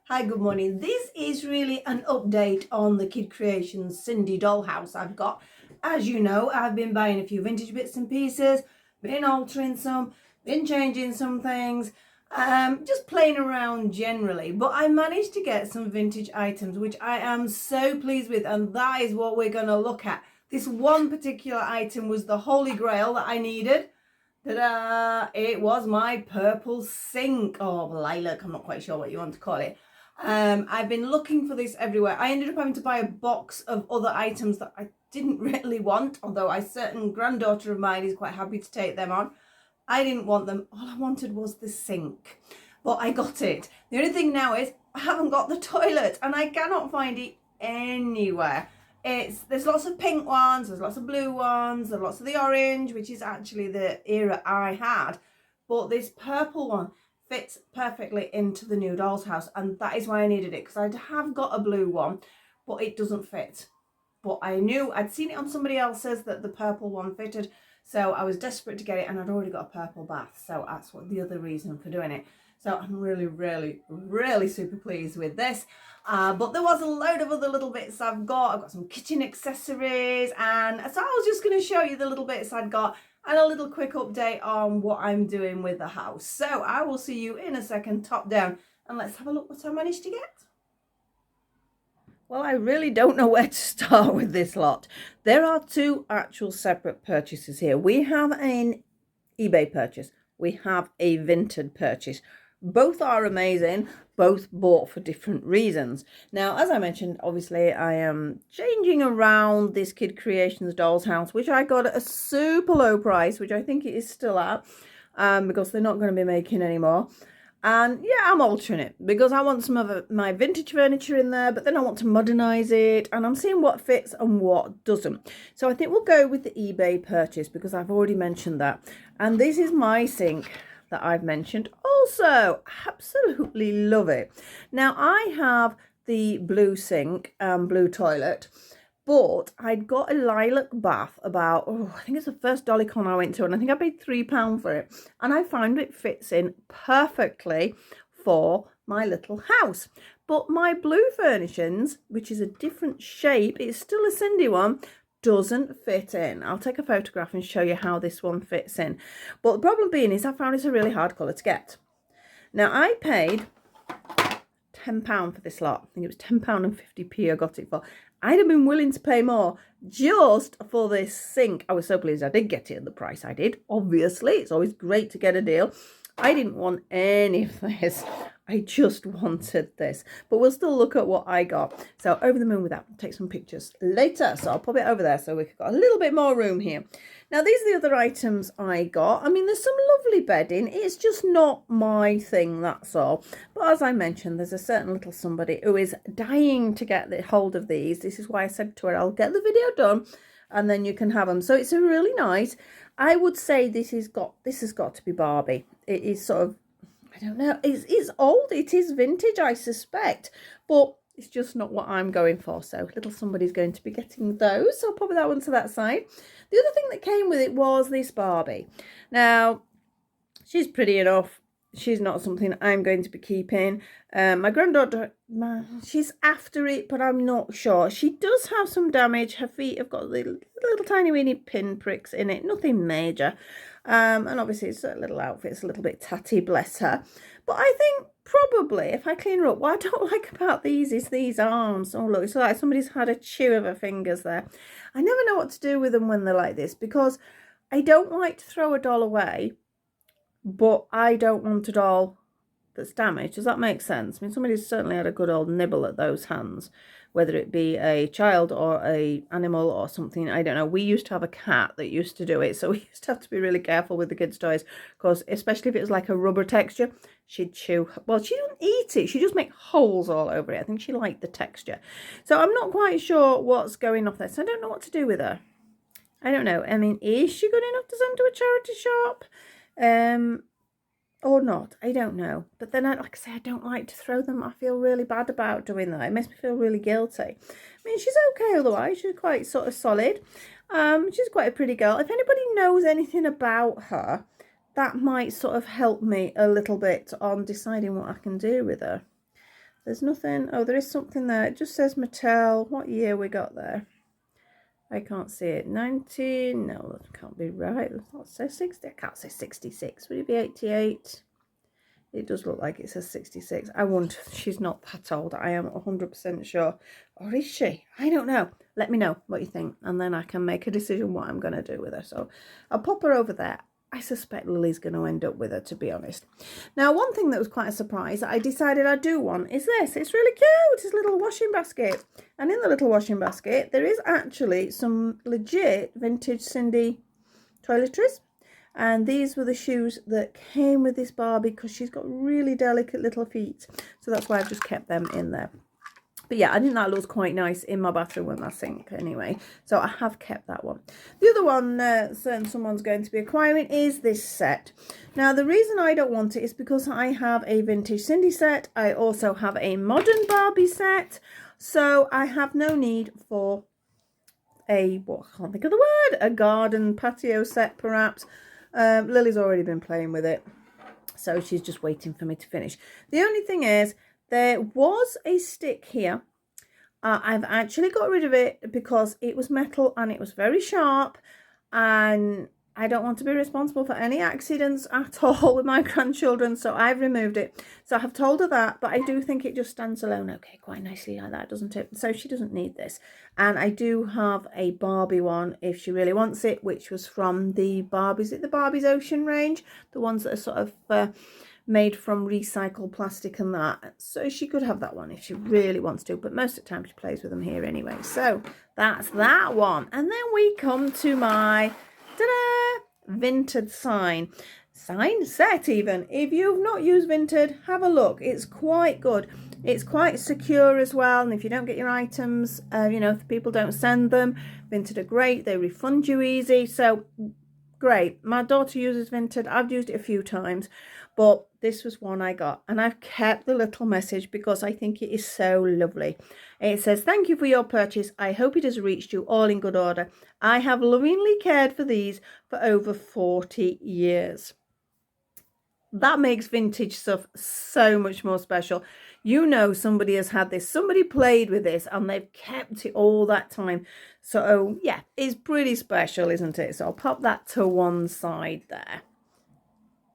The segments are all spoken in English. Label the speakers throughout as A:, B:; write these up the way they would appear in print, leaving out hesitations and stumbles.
A: Hi, good morning. This is really an update on the Kid Kreations Sindy dollhouse I've got. As you know, I've been buying a few vintage bits and pieces, been altering some, been changing some things, just playing around generally. But I managed to get some vintage items, which I am so pleased with, and that is what we're going to look at. This one particular item was the holy grail that I needed. Ta-da! It was my purple sink, or lilac, I'm not quite sure what you want to call it. I've been looking for this everywhere. I ended up having to buy a box of other items that I didn't really want, although a certain granddaughter of mine is quite happy to take them on. I didn't want them. All I wanted was the sink, but I got it. The only thing now is I haven't got the toilet, and I cannot find it anywhere. There's lots of pink ones, there's lots of blue ones, there's lots of the orange, which is actually the era I had, but this purple one fits perfectly into the new doll's house, and that is why I needed it, because I have got a blue one, but it doesn't fit. But I knew I'd seen it on somebody else's that the purple one fitted, so I was desperate to get it, and I'd already got a purple bath, so that's what the other reason for doing it. So I'm really super pleased with this. But there was a load of other little bits I've got some kitchen accessories, and so I was just going to show you the little bits I'd got and a little quick update on what I'm doing with the house. So I will see you in a second, top down, and let's have a look what I managed to get. Well, I really don't know where to start with this lot. There are two actual separate purchases here. We have an eBay purchase. We have a Vinted purchase. Both are amazing, both bought for different reasons. Now, as I mentioned, obviously I am changing around this Kid Kreations doll's house, which I got at a super low price, which I think it is still at, because they're not going to be making any more. And yeah, I'm altering it because I want some of my vintage furniture in there, but then I want to modernize it, and I'm seeing what fits and what doesn't. So I think we'll go with the eBay purchase because I've already mentioned that. And this is my sink that I've mentioned also. Absolutely love it. Now I have the blue sink and blue toilet, but I'd got a lilac bath about, I think it's the first Dollycon I went to, and I think I paid £3 for it. And I found it fits in perfectly for my little house. But my blue furnishings, which is a different shape, it's still a Sindy one, doesn't fit in. I'll take a photograph and show you how this one fits in. But the problem being is I found it's a really hard colour to get. Now I paid £10 for this lot. I think it was £10.50 I got it for. I'd have been willing to pay more just for this sink. I was so pleased I did get it at the price I did. Obviously, it's always great to get a deal. I didn't want any of this. I just wanted this. But we'll still look at what I got. So over the moon with that. I'll take some pictures later. So I'll pop it over there so we've got a little bit more room here. Now, these are the other items I got. I mean, there's some lovely bedding. It's just not my thing, that's all. But as I mentioned, there's a certain little somebody who is dying to get the hold of these. This is why I said to her, I'll get the video done and then you can have them. So it's a really nice. I would say this has got to be Barbie. It is sort of, I don't know, it's old, it is vintage, I suspect, but it's just not what I'm going for. So little somebody's going to be getting those. So I'll pop that one to that side. The other thing that came with it was this Barbie. Now, she's pretty enough. She's not something I'm going to be keeping. My granddaughter, she's after it, but I'm not sure. She does have some damage. Her feet have got little tiny weeny pin pricks in it. Nothing major. And obviously it's a little outfit. It's a little bit tatty, bless her. But I think probably if I clean her up, what I don't like about these is these arms. Oh, look, it's like somebody's had a chew of her fingers there. I never know what to do with them when they're like this because I don't like to throw a doll away, but I don't want a doll that's damaged. Does that make sense? I mean, somebody's certainly had a good old nibble at those hands, whether it be a child or a animal or something. I don't know. We used to have a cat that used to do it, so we used to have to be really careful with the kids' toys because especially if it was like a rubber texture, she'd chew. Well, she didn't eat it. She just make holes all over it. I think she liked the texture. So I'm not quite sure what's going off there. So I don't know what to do with her. I don't know. I mean, is she good enough to send to a charity shop? Or not, I don't know. But then, like I say, I don't like to throw them. I feel really bad about doing that. It makes me feel really guilty. I mean, she's okay otherwise. She's quite sort of solid. She's quite a pretty girl. If anybody knows anything about her, that might sort of help me a little bit on deciding what I can do with her. There's nothing. Oh, there is something there. It just says Mattel. What year we got there? I can't see it. 19. No, that can't be right. Let's not say 60. I can't say 66. Would it be 88? It does look like it says 66. I wonder. She's not that old. I am 100% sure. Or is she? I don't know. Let me know what you think. And then I can make a decision what I'm going to do with her. So I'll pop her over there. I suspect Lily's going to end up with her, to be honest. Now, one thing that was quite a surprise that I decided I do want is this. It's really cute. It's a little washing basket. And in the little washing basket, there is actually some legit vintage Sindy toiletries. And these were the shoes that came with this Barbie because she's got really delicate little feet. So that's why I've just kept them in there. But yeah, I think that looks quite nice in my bathroom with my sink anyway. So I have kept that one. The other one someone's going to be acquiring is this set. Now, the reason I don't want it is because I have a vintage Sindy set. I also have a modern Barbie set. So I have no need for I can't think of the word, a garden patio set perhaps. Lily's already been playing with it, so she's just waiting for me to finish. The only thing is, there was a stick here. I've actually got rid of it because it was metal and it was very sharp, and I don't want to be responsible for any accidents at all with my grandchildren, so I've removed it. So I have told her that, but I do think it just stands alone okay quite nicely like that, doesn't it? So she doesn't need this. And I do have a Barbie one if she really wants it, which was from the Barbies, the Barbies Ocean range, the ones that are sort of made from recycled plastic and that. So she could have that one if she really wants to, but most of the time she plays with them here anyway. So that's that one. And then we come to my ta-da, Vinted sign set even. If you've not used Vinted, have a look. It's quite good. It's quite secure as well, and if you don't get your items, if people don't send them, Vinted are great. They refund you easy, so great. My daughter uses Vinted. I've used it a few times, but this was one I got, and I've kept the little message because I think it is so lovely. It says, "Thank you for your purchase. I hope it has reached you all in good order. I have lovingly cared for these for over 40 years." That makes vintage stuff so much more special. Somebody has had this, somebody played with this, and they've kept it all that time. So yeah, it's pretty special, isn't it? So I'll pop that to one side there.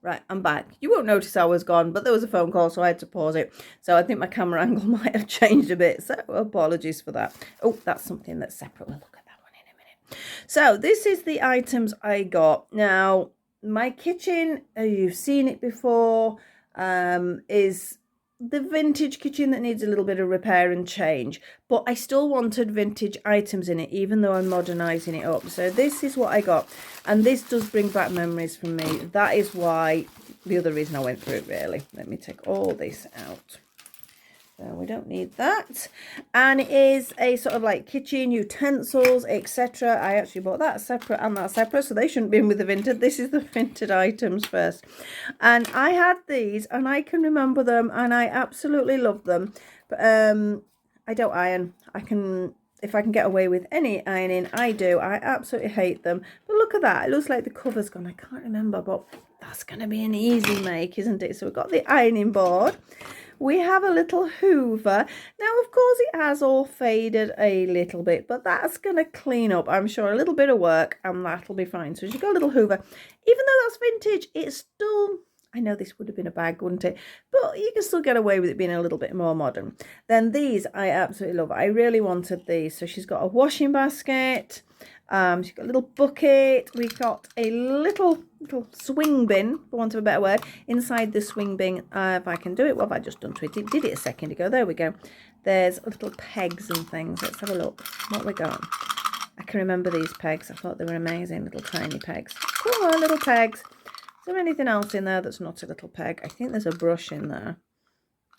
A: Right, I'm back. You won't notice I was gone, but there was a phone call, so I had to pause it. So I think my camera angle might have changed a bit, so apologies for that. Oh, that's something that's separate. We'll look at that one in a minute. So this is the items I got. Now, my kitchen, you've seen it before, is the vintage kitchen that needs a little bit of repair and change, but I still wanted vintage items in it, even though I'm modernising it up. So this is what I got, and this does bring back memories for me. That is why, the other reason I went through it really. Let me take all this out. So we don't need that. And it is a sort of like kitchen utensils, etc. I actually bought that separate and that separate, so they shouldn't be in with the Vinted. This is the Vinted items first. And I had these, and I can remember them, and I absolutely love them. But I don't iron. If I can get away with any ironing, I do. I absolutely hate them. But look at that. It looks like the cover's gone. I can't remember, but that's going to be an easy make, isn't it? So we've got the ironing board. We have a little hoover. Now, of course, it has all faded a little bit, but that's going to clean up, I'm sure, a little bit of work, and that'll be fine. So you've got a little hoover. Even though that's vintage, it's still, I know this would have been a bag, wouldn't it? But you can still get away with it being a little bit more modern. Then these, I absolutely love. I really wanted these. So she's got a washing basket. She's got a little bucket. We've got a little swing bin, for want of a better word, inside the swing bin. If I can do it, what have I just done to it? It did it a second ago. There we go. There's little pegs and things. Let's have a look what we got. I can remember these pegs. I thought they were amazing, little tiny pegs. Come on, little pegs. Is there anything else in there that's not a little peg? I think there's a brush in there.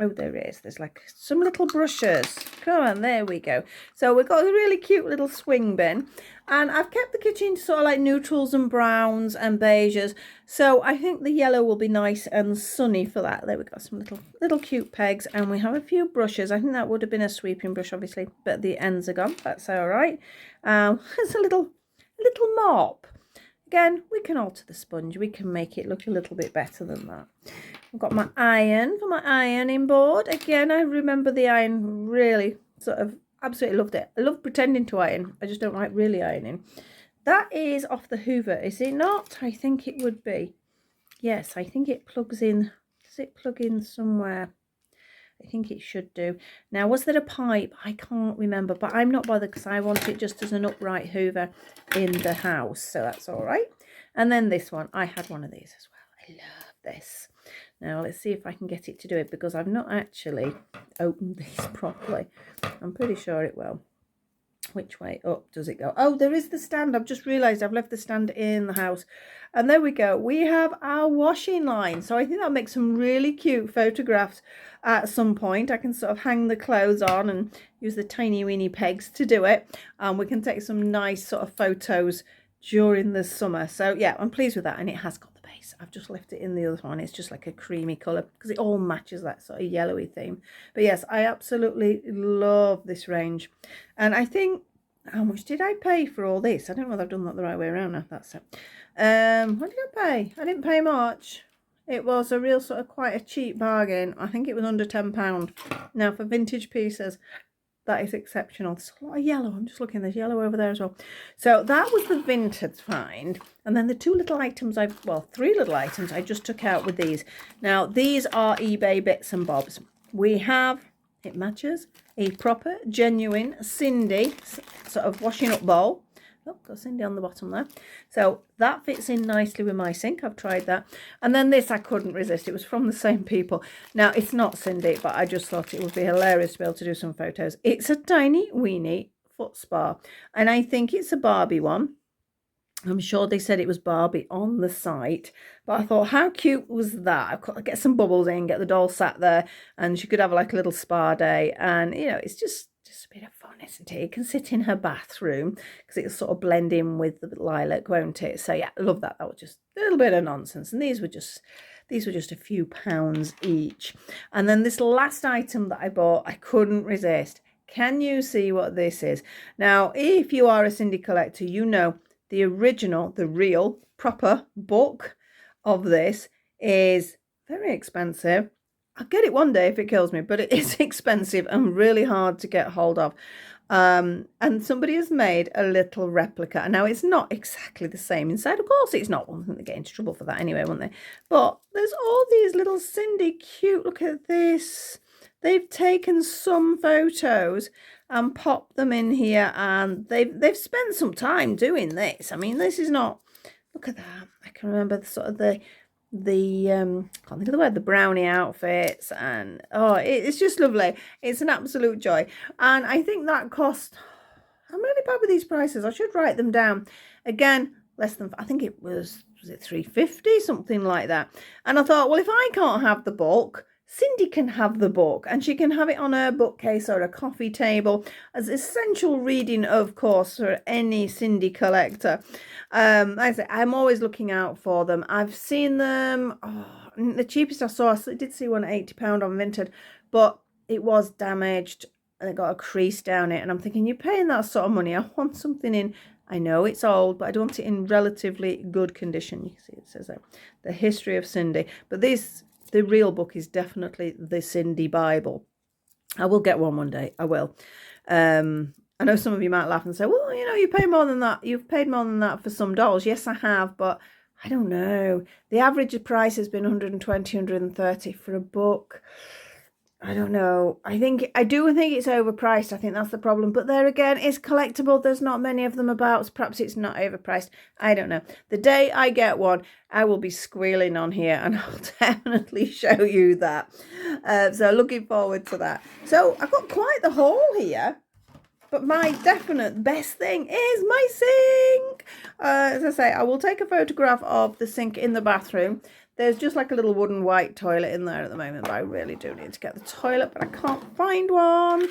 A: Oh, there is. There's like some little brushes. Come on, there we go. So we've got a really cute little swing bin. And I've kept the kitchen sort of like neutrals and browns and beiges. So I think the yellow will be nice and sunny for that. There we got some little cute pegs. And we have a few brushes. I think that would have been a sweeping brush, obviously. But the ends are gone. That's all right. It's a little mop. Again, we can alter the sponge. We can make it look a little bit better than that. I've got my iron for my ironing board. Again, I remember the iron really sort of absolutely loved it. I love pretending to iron. I just don't like really ironing. That is off the Hoover, is it not? I think it would be. Yes, I think it plugs in. Does it plug in somewhere? I think it should do. Now, was there a pipe? I can't remember, but I'm not bothered because I want it just as an upright Hoover in the house, so that's all right. And then this one, I had one of these as well. I love this. Now, let's see if I can get it to do it because I've not actually opened these properly. I'm pretty sure it will. Which way up does it go? Oh, there is the stand. I've just realised I've left the stand in the house. And there we go. We have our washing line. So I think that'll make some really cute photographs at some point. I can sort of hang the clothes on and use the tiny weeny pegs to do it. We can take some nice sort of photos during the summer. So yeah, I'm pleased with that. And it has got the base. I've just left it in the other one. It's just like a creamy colour because it all matches that sort of yellowy theme. But yes, I absolutely love this range. And I think, how much did I pay for all this? I don't know whether I've done that the right way around now. That's it. What did I pay? I didn't pay much. It was a real sort of quite a cheap bargain. I think it was under £10. Now for vintage pieces, that is exceptional. There's a lot of yellow. I'm just looking. There's yellow over there as well. So that was the vintage find. And then the two little items three little items I just took out with these. Now these are eBay bits and bobs. We have, it matches, a proper, genuine Sindy sort of washing up bowl. Oh, got Sindy on the bottom there. So that fits in nicely with my sink. I've tried that. And then this I couldn't resist. It was from the same people. Now, it's not Sindy, but I just thought it would be hilarious to be able to do some photos. It's a tiny, weeny foot spa. And I think it's a Barbie one. I'm sure they said it was Barbie on the site, but I thought, how cute was that? I've got to get some bubbles in, get the doll sat there, and she could have like a little spa day. And, you know, it's just a bit of fun, isn't it? It can sit in her bathroom because it'll sort of blend in with the lilac, won't it? So, yeah, I love that. That was just a little bit of nonsense. And these were just a few pounds each. And then this last item that I bought, I couldn't resist. Can you see what this is? Now, if you are a Sindy collector, you know the original, the real, proper book of this is very expensive. I'll get it one day if it kills me, but it is expensive and really hard to get hold of. And somebody has made a little replica. Now, it's not exactly the same inside. Of course, it's not. Well, I think they get into trouble for that anyway, won't they? But there's all these little Sindy cute. Look at this. They've taken some photos and popped them in here, and they've spent some time doing this. I mean, this is not, look at that. I can remember the sort of the can't think of the word, the brownie outfits, and oh, it's just lovely. It's an absolute joy. And I think that cost, I'm really bad with these prices. I should write them down. Again, less than, I think it was it £3.50, something like that. And I thought, well, if I can't have the book, Sindy can have the book, and she can have it on her bookcase or a coffee table as essential reading, of course, for any Sindy collector. Like I say, I'm always looking out for them. I've seen them, the cheapest I saw, I did see one at £80 on Vinted, but it was damaged and it got a crease down it. And I'm thinking, you're paying that sort of money. I want something in, I know it's old, but I don't want it in relatively good condition. You can see it says there, the history of Sindy. But the real book is definitely the Sindy Bible. I will get one day. I will. I know some of you might laugh and say, well, you know, you pay more than that. You've paid more than that for some dolls. Yes, I have, but I don't know. The average price has been 120, 130 for a book. I don't know. I do think it's overpriced. I think that's the problem. But there again, it's collectible. There's not many of them about. So perhaps it's not overpriced. I don't know. The day I get one, I will be squealing on here, and I'll definitely show you that. So looking forward to that. So I've got quite the haul here. But my definite best thing is my sink. As I say, I will take a photograph of the sink in the bathroom. There's just like a little wooden white toilet in there at the moment, but I really do need to get the toilet, but I can't find one.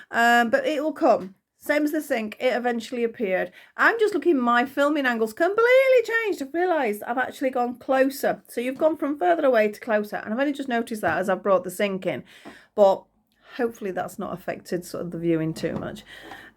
A: But it will come. Same as the sink, it eventually appeared. I'm just looking, my filming angles completely changed. I've realised I've actually gone closer. So you've gone from further away to closer. And I've only just noticed that as I've brought the sink in. But hopefully that's not affected sort of the viewing too much.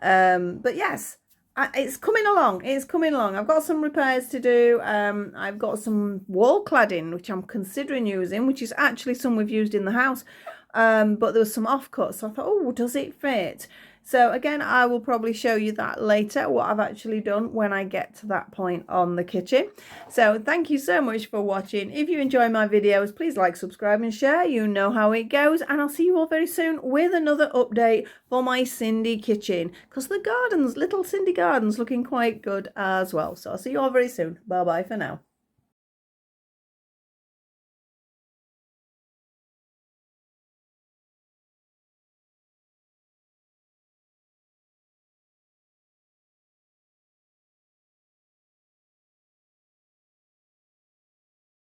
A: But yes, It's coming along. It's coming along. I've got some repairs to do. I've got some wall cladding, which I'm considering using, which is actually some we've used in the house. But there was some offcuts. So I thought, oh, does it fit? So again, I will probably show you that later, what I've actually done when I get to that point on the kitchen. So thank you so much for watching. If you enjoy my videos, please like, subscribe and share. You know how it goes. And I'll see you all very soon with another update for my Sindy kitchen. Because the gardens, little Sindy gardens, looking quite good as well. So I'll see you all very soon. Bye-bye for now.